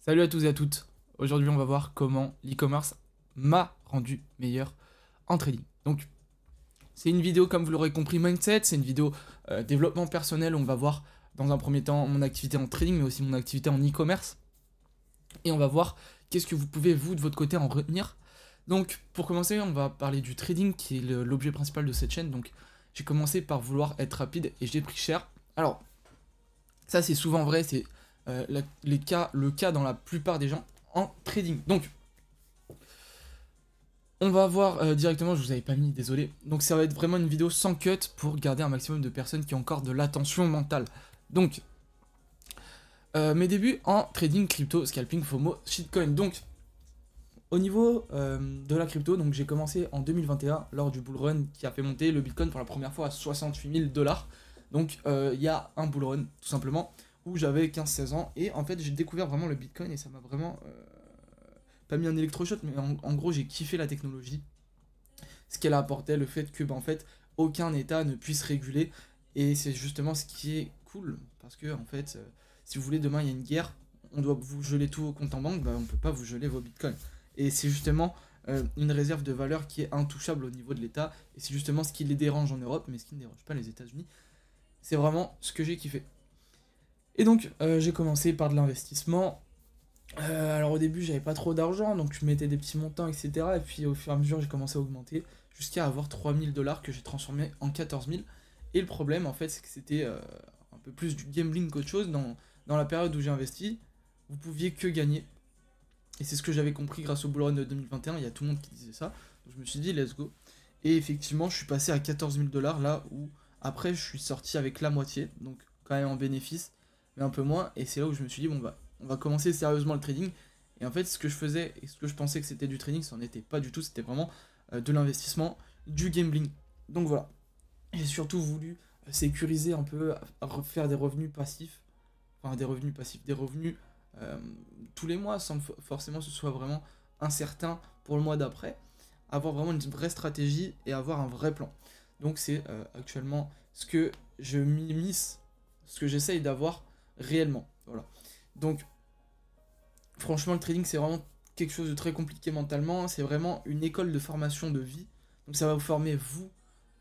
Salut à tous et à toutes. Aujourd'hui, on va voir comment l'e-commerce m'a rendu meilleur en trading. Donc, c'est une vidéo, comme vous l'aurez compris, mindset. C'est une vidéo développement personnel. On va voir dans un premier temps mon activité en trading, mais aussi mon activité en e-commerce. Et on va voir qu'est-ce que vous pouvez, vous, de votre côté, en retenir. Donc, pour commencer, on va parler du trading, qui est l'objet principal de cette chaîne. Donc, j'ai commencé par vouloir être rapide et j'ai pris cher. Alors, ça, c'est souvent vrai. C'est le cas dans la plupart des gens en trading. Donc, on va voir directement, je vous avais pas mis, désolé. Donc ça va être vraiment une vidéo sans cut pour garder un maximum de personnes qui ont encore de l'attention mentale. Donc, mes débuts en trading, crypto, scalping, FOMO, shitcoin. Donc, au niveau de la crypto, donc j'ai commencé en 2021 lors du bull run qui a fait monter le Bitcoin pour la première fois à 68 000 dollars. Donc, il y a un bull run, tout simplement, où j'avais 15-16 ans. Et en fait, j'ai découvert vraiment le Bitcoin et ça m'a vraiment... pas mis un électrochoc, mais en gros, j'ai kiffé la technologie. Ce qu'elle apportait, le fait que, en fait, aucun État ne puisse réguler. Et c'est justement ce qui est cool. Parce que, en fait, si vous voulez, demain, il y a une guerre, on doit vous geler tout vos comptes en banque, on ne peut pas vous geler vos bitcoins. Et c'est justement une réserve de valeur qui est intouchable au niveau de l'État. Et c'est justement ce qui les dérange en Europe, mais ce qui ne dérange pas les États-Unis. C'est vraiment ce que j'ai kiffé. Et donc, j'ai commencé par de l'investissement. Alors au début j'avais pas trop d'argent, donc je mettais des petits montants, etc. Et puis au fur et à mesure j'ai commencé à augmenter jusqu'à avoir 3000 dollars que j'ai transformé en 14 000. Et le problème en fait c'est que c'était un peu plus du gambling qu'autre chose. Dans la période où j'ai investi, vous pouviez que gagner. Et c'est ce que j'avais compris grâce au bull run de 2021, il y a tout le monde qui disait ça. Donc je me suis dit let's go. Et effectivement je suis passé à 14 000 dollars là où après je suis sorti avec la moitié, donc quand même en bénéfice, mais un peu moins. Et c'est là où je me suis dit bon bah on va commencer sérieusement le trading. Et en fait, ce que je faisais et ce que je pensais que c'était du trading, ça n'en était pas du tout. C'était vraiment de l'investissement, du gambling. Donc voilà. J'ai surtout voulu sécuriser un peu, faire des revenus passifs. Enfin, des revenus passifs, des revenus tous les mois, sans que forcément ce soit vraiment incertain pour le mois d'après. Avoir vraiment une vraie stratégie et avoir un vrai plan. Donc c'est actuellement ce que je m'immisce, ce que j'essaye d'avoir réellement. Voilà. Donc, franchement, le trading, c'est vraiment quelque chose de très compliqué mentalement. C'est vraiment une école de formation de vie. Donc, ça va vous former, vous,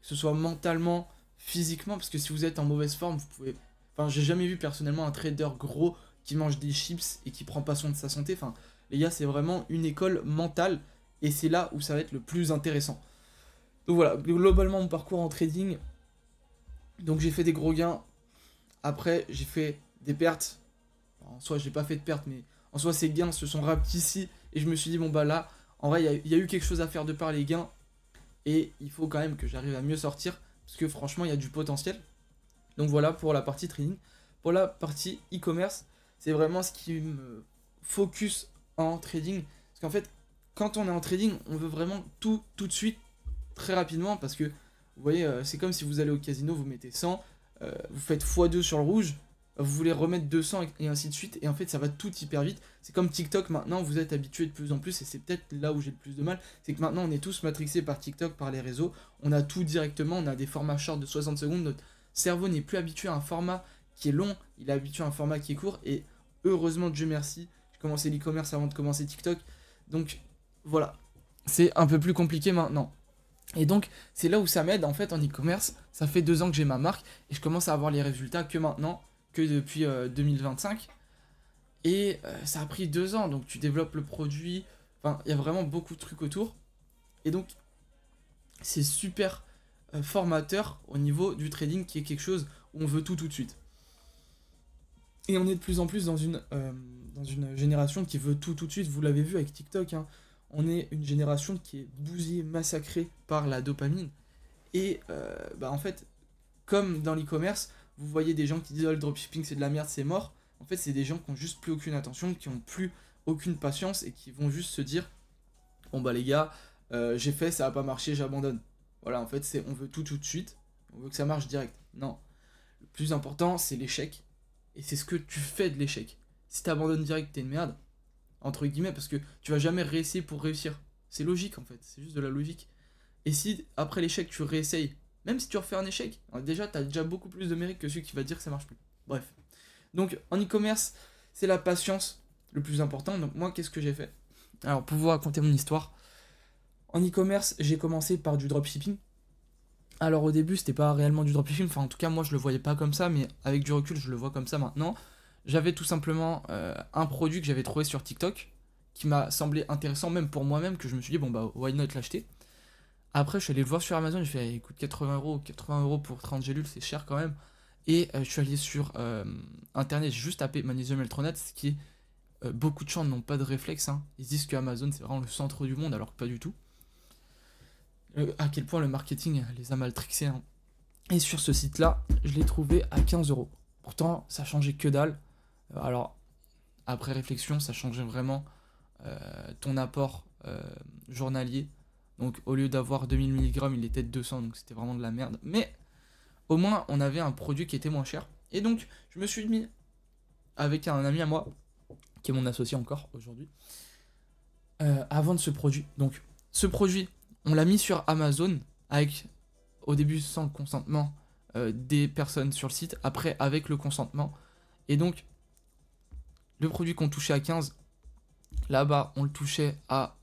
que ce soit mentalement, physiquement. Parce que si vous êtes en mauvaise forme, vous pouvez... Enfin, j'ai jamais vu personnellement un trader gros qui mange des chips et qui prend pas soin de sa santé. Enfin, les gars, c'est vraiment une école mentale. Et c'est là où ça va être le plus intéressant. Donc voilà, globalement, mon parcours en trading. Donc, j'ai fait des gros gains. Après, j'ai fait des pertes. En soi, j'ai pas fait de perte, mais en soi, ces gains se sont rapetissés. Et je me suis dit, bon, bah là, en vrai, il y a eu quelque chose à faire de par les gains. Et il faut quand même que j'arrive à mieux sortir. Parce que franchement, il y a du potentiel. Donc voilà pour la partie trading. Pour la partie e-commerce, c'est vraiment ce qui me focus en trading. Parce qu'en fait, quand on est en trading, on veut vraiment tout de suite, très rapidement. Parce que, vous voyez, c'est comme si vous allez au casino, vous mettez 100, vous faites x2 sur le rouge, vous voulez remettre 200 et ainsi de suite, et en fait ça va tout hyper vite. C'est comme TikTok maintenant, vous êtes habitués de plus en plus, et c'est peut-être là où j'ai le plus de mal, c'est que maintenant on est tous matrixés par TikTok, par les réseaux, on a tout directement, on a des formats short de 60 secondes, notre cerveau n'est plus habitué à un format qui est long, il est habitué à un format qui est court, et heureusement, Dieu merci, j'ai commencé l'e-commerce avant de commencer TikTok, donc voilà, c'est un peu plus compliqué maintenant. Et donc, c'est là où ça m'aide en fait en e-commerce. Ça fait 2 ans que j'ai ma marque et je commence à avoir les résultats que maintenant, que depuis 2025. Et ça a pris 2 ans, donc tu développes le produit. Enfin, il y a vraiment beaucoup de trucs autour. Et donc, c'est super formateur au niveau du trading qui est quelque chose où on veut tout de suite. Et on est de plus en plus dans une génération qui veut tout de suite. Vous l'avez vu avec TikTok, hein. On est une génération qui est bousillée, massacrée par la dopamine. Et bah en fait, comme dans l'e-commerce, vous voyez des gens qui disent oh, le dropshipping c'est de la merde, c'est mort. En fait, c'est des gens qui ont juste plus aucune attention, qui ont plus aucune patience et qui vont juste se dire bon bah les gars, j'ai fait, ça a pas marché, j'abandonne. Voilà, en fait, c'est on veut tout de suite, on veut que ça marche direct. Non, le plus important c'est l'échec et c'est ce que tu fais de l'échec. Si t'abandonnes direct, t'es une merde, entre guillemets, parce que tu vas jamais réessayer pour réussir. C'est logique en fait, c'est juste de la logique. Et si après l'échec tu réessayes, même si tu refais un échec, déjà t'as déjà beaucoup plus de mérite que celui qui va dire que ça marche plus. Bref. Donc en e-commerce, c'est la patience, le plus important. Donc moi, qu'est-ce que j'ai fait? Alors, pour vous raconter mon histoire, en e-commerce, j'ai commencé par du dropshipping. Alors au début, c'était pas réellement du dropshipping, enfin en tout cas moi je le voyais pas comme ça, mais avec du recul, je le vois comme ça maintenant. J'avais tout simplement un produit que j'avais trouvé sur TikTok, qui m'a semblé intéressant même pour moi-même, que je me suis dit bon bah why not l'acheter. Après je suis allé le voir sur Amazon, j'ai fait il coûte 80 € pour 30 gélules, c'est cher quand même. Et je suis allé sur internet, j'ai juste tapé Magnésium Eltronate, ce qui est beaucoup de gens n'ont pas de réflexe, hein. Ils se disent que Amazon c'est vraiment le centre du monde alors que pas du tout. À quel point le marketing les a maltrixés, hein. Et sur ce site-là, je l'ai trouvé à 15 €. Pourtant, ça changeait que dalle. Alors, après réflexion, ça changeait vraiment ton apport journalier. Donc, au lieu d'avoir 2000 mg, il était de 200, donc c'était vraiment de la merde. Mais, au moins, on avait un produit qui était moins cher. Et donc, je me suis mis avec un ami à moi, qui est mon associé encore aujourd'hui, à vendre ce produit. Donc, ce produit, on l'a mis sur Amazon avec, au début, sans le consentement des personnes sur le site, après avec le consentement. Et donc, le produit qu'on touchait à 15, là-bas, on le touchait à...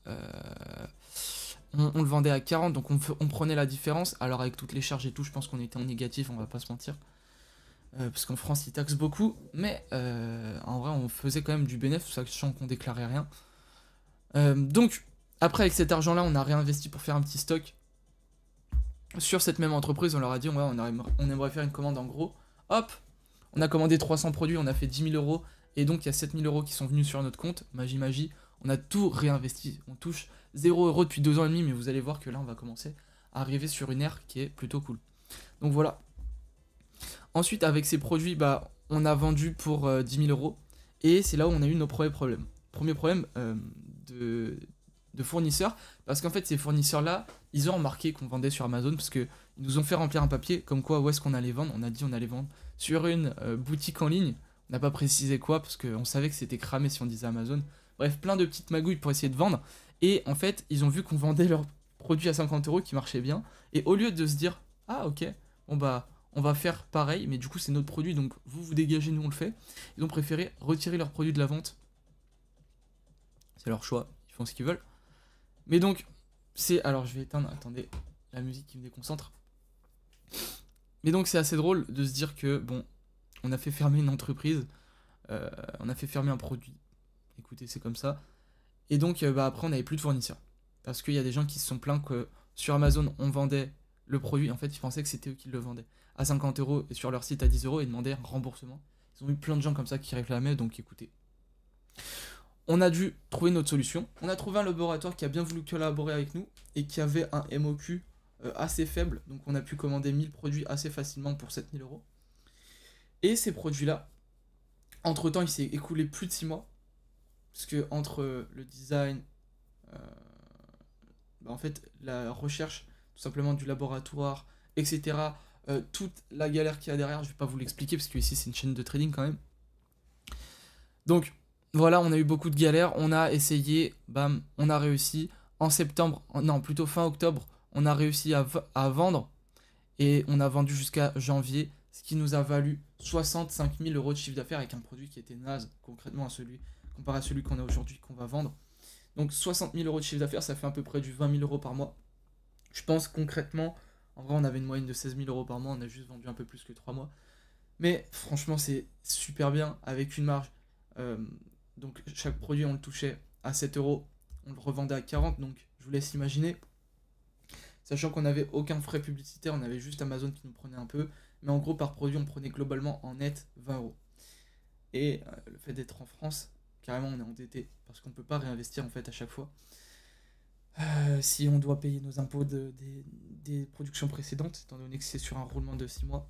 on le vendait à 40, donc on prenait la différence. Alors avec toutes les charges et tout, je pense qu'on était en négatif, on va pas se mentir. Parce qu'en France, ils taxent beaucoup. Mais en vrai, on faisait quand même du bénéfice, sachant qu'on déclarait rien. Donc, après, avec cet argent-là, on a réinvesti pour faire un petit stock. Sur cette même entreprise, on leur a dit, ouais, on aimerait faire une commande en gros. Hop, on a commandé 300 produits, on a fait 10 000 €. Et donc, il y a 7 000 € qui sont venus sur notre compte. Magie. On a tout réinvesti. On touche 0 € depuis 2 ans et demi, mais vous allez voir que là, on va commencer à arriver sur une ère qui est plutôt cool. Donc voilà. Ensuite, avec ces produits, bah, on a vendu pour 10 000 €. Et c'est là où on a eu nos premiers problèmes. Premier problème de fournisseurs. Parce qu'en fait, ces fournisseurs-là, ils ont remarqué qu'on vendait sur Amazon. Parce qu'ils nous ont fait remplir un papier comme quoi où est-ce qu'on allait vendre. On a dit on allait vendre sur une boutique en ligne. On n'a pas précisé quoi parce qu'on savait que c'était cramé si on disait Amazon. Bref, plein de petites magouilles pour essayer de vendre. Et en fait, ils ont vu qu'on vendait leurs produits à 50 € qui marchaient bien. Et au lieu de se dire, ah ok, bon bah, on va faire pareil, mais du coup c'est notre produit, donc vous dégagez, nous on le fait. Ils ont préféré retirer leurs produits de la vente. C'est leur choix, ils font ce qu'ils veulent. Mais donc, c'est... Alors je vais éteindre, attendez, la musique qui me déconcentre. Mais donc c'est assez drôle de se dire que, bon, on a fait fermer une entreprise, on a fait fermer un produit. Écoutez, c'est comme ça. Et donc, bah, après, on n'avait plus de fournisseurs. Parce qu'il y a des gens qui se sont plaints que sur Amazon, on vendait le produit. En fait, ils pensaient que c'était eux qui le vendaient à 50 € et sur leur site à 10 € et demandaient un remboursement. Ils ont eu plein de gens comme ça qui réclamaient, donc écoutez. On a dû trouver notre solution. On a trouvé un laboratoire qui a bien voulu collaborer avec nous et qui avait un MOQ assez faible. Donc, on a pu commander 1000 produits assez facilement pour 7 000 €. Et ces produits-là, entre-temps, il s'est écoulé plus de 6 mois. Parce que entre le design, bah en fait, la recherche, tout simplement du laboratoire, etc., toute la galère qu'il y a derrière, je vais pas vous l'expliquer parce que ici c'est une chaîne de trading quand même. Donc voilà, on a eu beaucoup de galères, on a essayé, bam, on a réussi. En septembre, non, plutôt fin octobre, on a réussi à vendre et on a vendu jusqu'à janvier, ce qui nous a valu 65 000 € de chiffre d'affaires avec un produit qui était naze concrètement comparé à celui qu'on a aujourd'hui, qu'on va vendre. Donc 60 000 € de chiffre d'affaires, ça fait à peu près du 20 000 € par mois. Je pense concrètement, en vrai on avait une moyenne de 16 000 € par mois, on a juste vendu un peu plus que 3 mois. Mais franchement c'est super bien, avec une marge. Donc chaque produit on le touchait à 7 €, on le revendait à 40, donc je vous laisse imaginer. Sachant qu'on n'avait aucun frais publicitaire, on avait juste Amazon qui nous prenait un peu. Mais en gros par produit on prenait globalement en net 20 €. Et le fait d'être en France, carrément on est endetté parce qu'on ne peut pas réinvestir en fait à chaque fois. Si on doit payer nos impôts des productions précédentes, étant donné que c'est sur un roulement de 6 mois.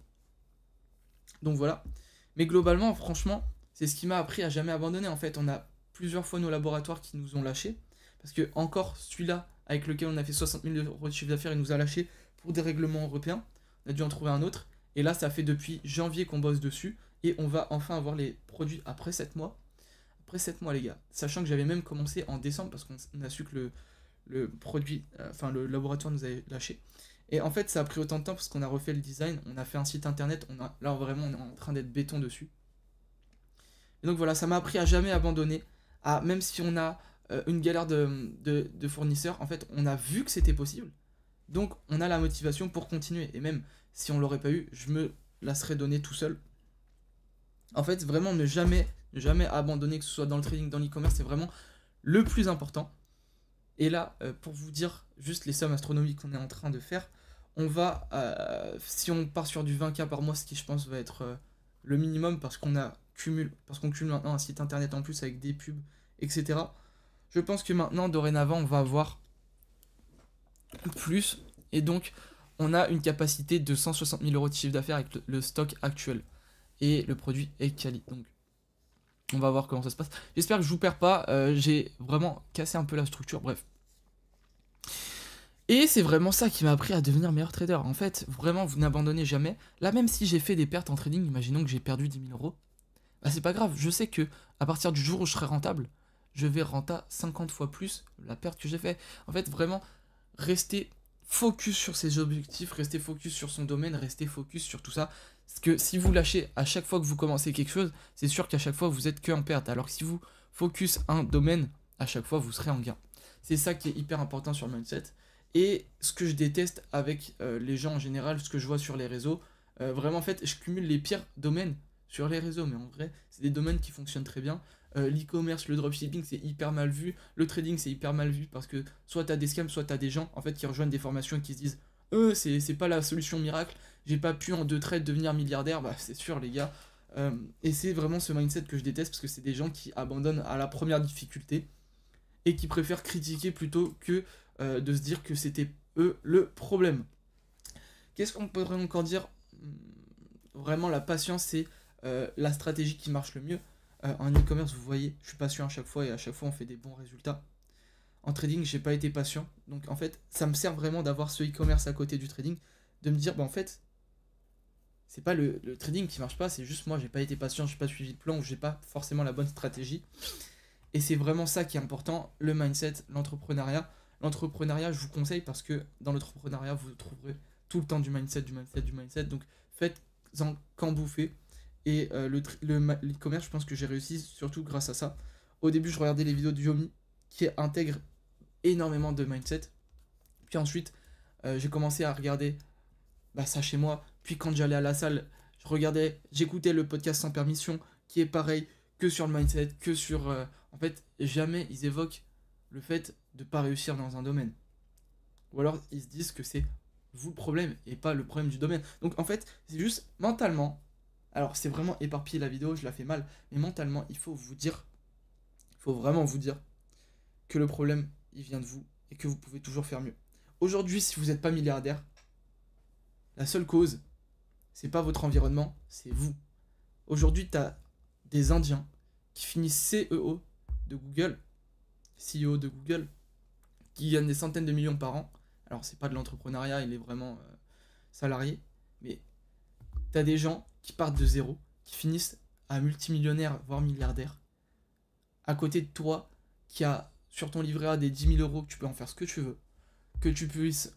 Donc voilà. Mais globalement, franchement, c'est ce qui m'a appris à jamais abandonner. En fait, on a plusieurs fois nos laboratoires qui nous ont lâchés. Parce que encore celui-là, avec lequel on a fait 60 000 € de chiffre d'affaires, il nous a lâchés pour des règlements européens. On a dû en trouver un autre. Et là, ça fait depuis janvier qu'on bosse dessus. Et on va enfin avoir les produits après 7 mois. Après 7 mois, les gars. Sachant que j'avais même commencé en décembre parce qu'on a su que le produit, le laboratoire nous avait lâché. Et en fait, ça a pris autant de temps parce qu'on a refait le design, on a fait un site internet, là vraiment on est en train d'être béton dessus. Et donc voilà, ça m'a appris à jamais abandonner, même si on a une galère de fournisseurs, en fait, on a vu que c'était possible. Donc, on a la motivation pour continuer. Et même si on l'aurait pas eu, je me la serais donnée tout seul. En fait, vraiment, ne jamais abandonner, que ce soit dans le trading, dans l'e-commerce, c'est vraiment le plus important. Et là, pour vous dire juste les sommes astronomiques qu'on est en train de faire, on va, si on part sur du 20K par mois, ce qui je pense va être le minimum parce qu'on cumule maintenant un site internet en plus avec des pubs, etc. Je pense que maintenant, dorénavant, on va avoir plus. Et donc, on a une capacité de 160 000 euros de chiffre d'affaires avec le stock actuel. Et le produit est quali. Donc, on va voir comment ça se passe. J'espère que je vous perds pas. J'ai vraiment cassé un peu la structure. Bref. Et c'est vraiment ça qui m'a appris à devenir meilleur trader. En fait, vraiment, vous n'abandonnez jamais. Là, même si j'ai fait des pertes en trading, imaginons que j'ai perdu 10 000 euros, bah c'est pas grave. Je sais que à partir du jour où je serai rentable, je vais renta 50 fois plus la perte que j'ai fait. En fait, vraiment, rester focus sur ses objectifs, rester focus sur son domaine, rester focus sur tout ça. Parce que si vous lâchez à chaque fois que vous commencez quelque chose, c'est sûr qu'à chaque fois vous êtes que en perte. Alors que si vous focus un domaine, à chaque fois vous serez en gain. C'est ça qui est hyper important sur le mindset. Et ce que je déteste avec les gens en général, ce que je vois sur les réseaux, vraiment en fait, je cumule les pires domaines sur les réseaux, mais en vrai, c'est des domaines qui fonctionnent très bien. L'e-commerce, le dropshipping, c'est hyper mal vu. Le trading, c'est hyper mal vu parce que soit t'as des scams, soit t'as des gens en fait qui rejoignent des formations et qui se disent c'est pas la solution miracle, j'ai pas pu en 2 trades devenir milliardaire. Bah, c'est sûr, les gars. Et c'est vraiment ce mindset que je déteste parce que c'est des gens qui abandonnent à la première difficulté et qui préfèrent critiquer plutôt que de se dire que c'était eux le problème. Qu'est-ce qu'on pourrait encore dire? Vraiment, la patience, c'est la stratégie qui marche le mieux. En e-commerce, vous voyez, je suis patient à chaque fois et à chaque fois on fait des bons résultats. En trading, j'ai pas été patient. Donc en fait, ça me sert vraiment d'avoir ce e-commerce à côté du trading, de me dire, bah en fait, c'est pas le trading qui marche pas, c'est juste moi, j'ai pas été patient, j'ai pas suivi le plan, ou j'ai pas forcément la bonne stratégie. Et c'est vraiment ça qui est important, le mindset, l'entrepreneuriat. L'entrepreneuriat, je vous conseille parce que dans l'entrepreneuriat, vous trouverez tout le temps du mindset, du mindset, du mindset. Donc faites-en qu'en bouffer. Et l'e-commerce, je pense que j'ai réussi surtout grâce à ça. Au début, je regardais les vidéos de Yomi qui intègrent énormément de mindset. Puis ensuite, j'ai commencé à regarder ça chez moi. Puis quand j'allais à la salle, j'écoutais le podcast sans permission qui est pareil que sur le mindset, que sur... en fait, jamais ils évoquent le fait de ne pas réussir dans un domaine. Ou alors ils se disent que c'est vous le problème et pas le problème du domaine. Donc en fait, c'est juste mentalement. Alors c'est vraiment éparpillé la vidéo, je la fais mal, mais mentalement, il faut vraiment vous dire que le problème, il vient de vous et que vous pouvez toujours faire mieux. Aujourd'hui, si vous n'êtes pas milliardaire, la seule cause, c'est pas votre environnement, c'est vous. Aujourd'hui, tu as des Indiens qui finissent CEO de Google, CEO de Google, qui gagnent des centaines de millions par an. Alors, c'est pas de l'entrepreneuriat, il est vraiment salarié, mais tu as des gens qui partent de zéro, qui finissent à multimillionnaires, voire milliardaires, à côté de toi, qui a sur ton livret A des 10 000 euros, que tu peux en faire ce que tu veux, que tu puisses,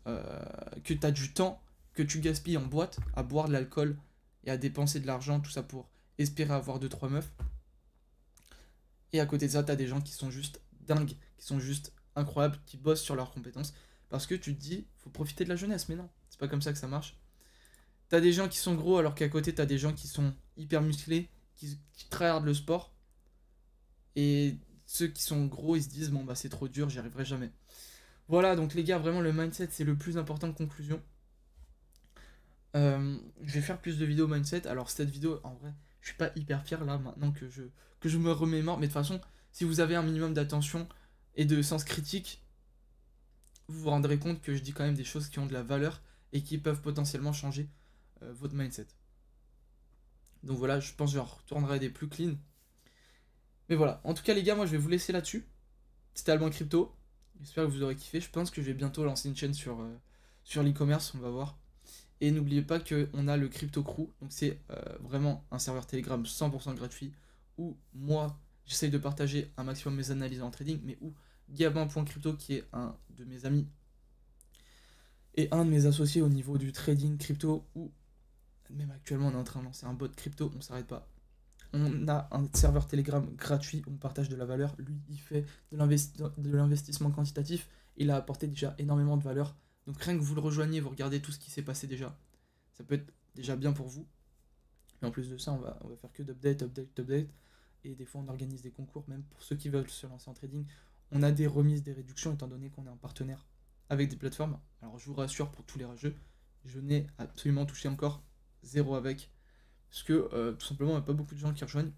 que tu as du temps, que tu gaspilles en boîte, à boire de l'alcool et à dépenser de l'argent, tout ça pour espérer avoir 2-3 meufs. Et à côté de ça, tu as des gens qui sont juste dingues, qui sont juste incroyables, qui bossent sur leurs compétences. Parce que tu te dis, faut profiter de la jeunesse, mais non, c'est pas comme ça que ça marche. T'as des gens qui sont gros alors qu'à côté, t'as des gens qui sont hyper musclés, qui tryhardent le sport. Et ceux qui sont gros, ils se disent, bon bah c'est trop dur, j'y arriverai jamais. Voilà, donc les gars, vraiment le mindset, c'est le plus important de conclusion. Je vais faire plus de vidéos mindset. Alors cette vidéo, en vrai, je suis pas hyper fier là, maintenant que je me remémore. Mais de toute façon, si vous avez un minimum d'attention et de sens critique, vous vous rendrez compte que je dis quand même des choses qui ont de la valeur et qui peuvent potentiellement changer votre mindset. Donc voilà, je pense que je retournerai des plus clean. Mais voilà, en tout cas les gars, moi je vais vous laisser là-dessus. C'était Alban Crypto. J'espère que vous aurez kiffé. Je pense que je vais bientôt lancer une chaîne sur l'e-commerce, on va voir. Et n'oubliez pas qu'on a le Crypto Crew. Donc c'est vraiment un serveur Telegram 100% gratuit où moi j'essaye de partager un maximum mes analyses en trading, mais où Gabin.crypto, qui est un de mes amis et un de mes associés au niveau du trading crypto, où même actuellement on est en train de lancer un bot crypto, on s'arrête pas. On a un serveur Telegram gratuit où on partage de la valeur. Lui, il fait de l'investissement quantitatif. Il a apporté déjà énormément de valeur. Donc rien que vous le rejoignez, vous regardez tout ce qui s'est passé déjà. Ça peut être déjà bien pour vous. Et en plus de ça, on va faire que d'update, update, update. Et des fois, on organise des concours, même pour ceux qui veulent se lancer en trading. On a des remises, des réductions, étant donné qu'on est en partenaire avec des plateformes. Alors, je vous rassure, pour tous les rageux, je n'ai absolument touché encore zéro avec. Parce que, tout simplement, il n'y a pas beaucoup de gens qui rejoignent.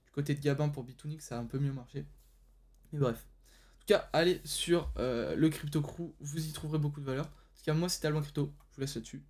Du côté de Gabin pour Bitonic, ça a un peu mieux marché. Mais bref. En tout cas, allez sur le Crypto Crew, vous y trouverez beaucoup de valeur. En tout cas, moi, c'était Alban Crypto. Je vous laisse là-dessus.